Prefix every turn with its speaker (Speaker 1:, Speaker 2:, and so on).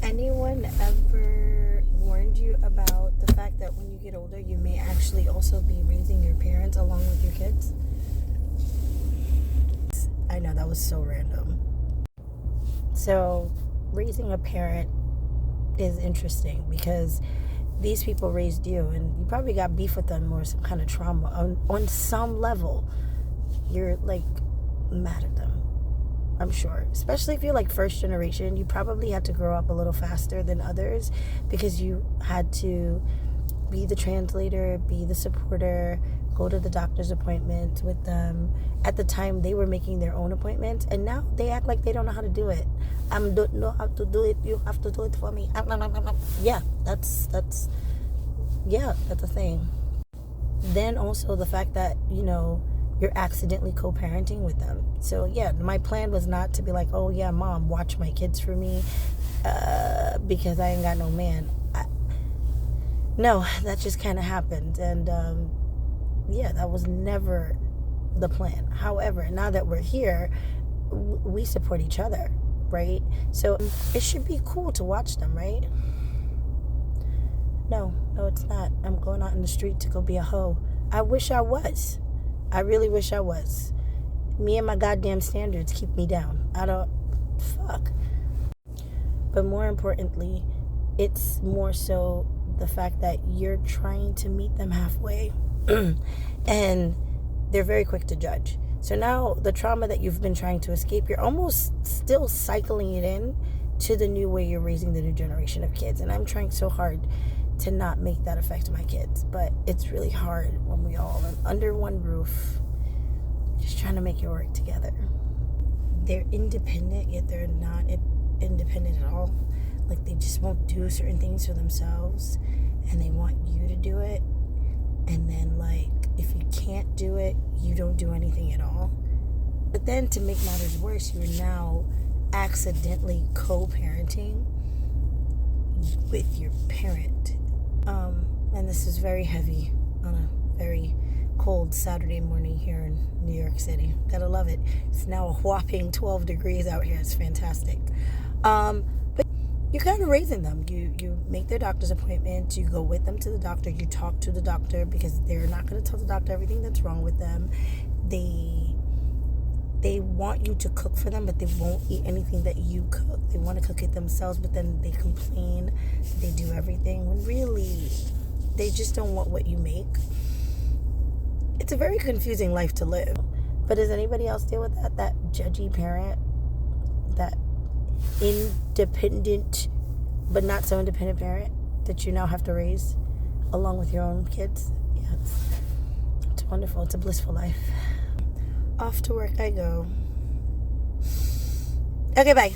Speaker 1: anyone ever warned you about the fact that when you get older, you may actually also be raising your parents along with your kids? I know that was so random. So, raising a parent is interesting because these people raised you and you probably got beef with them or some kind of trauma. On some level, you're like mad at them, I'm sure. Especially if you're like first generation, you probably had to grow up a little faster than others because you had to be the translator, be the supporter, go to the doctor's appointments with them. At the time, they were making their own appointments, and now they act like they don't know how to do it. I don't know how to do it. You have to do it for me. Yeah, that's a thing. Then also the fact that, you're accidentally co-parenting with them. So yeah, my plan was not to be like, oh yeah, mom, watch my kids for me because I ain't got no man. No, that just kind of happened. And that was never the plan. However, now that we're here, we support each other, right? So it should be cool to watch them, right? No, it's not. I'm going out in the street to go be a hoe. I wish I was. I really wish I was. Me and my goddamn standards keep me down. Fuck. But more importantly, it's more so the fact that you're trying to meet them halfway and they're very quick to judge. So now the trauma that you've been trying to escape, you're almost still cycling it in to the new way you're raising the new generation of kids. And I'm trying so hard to not make that affect my kids, but it's really hard when we all are under one roof just trying to make it work together. They're independent, yet they're not independent at all. Like, they just won't do certain things for themselves, and they want you to do it. And then, like, if you can't do it, you don't do anything at all. But then, to make matters worse, you're now accidentally co-parenting with your parent. And this is very heavy on a very cold Saturday morning here in New York City. Gotta love it. It's now a whopping 12 degrees out here. It's fantastic. But you're kind of raising them. You make their doctor's appointment. You go with them to the doctor. You talk to the doctor because they're not going to tell the doctor everything that's wrong with them. They want you to cook for them, but they won't eat anything that you cook. They want to cook it themselves, but then they complain that they do everything when really they just don't want what you make. It's a very confusing life to live. But does anybody else deal with that? That judgy parent? That independent but not so independent parent that you now have to raise along with your own kids? Yeah, it's wonderful. It's a blissful life. Off to work I go. Okay, bye.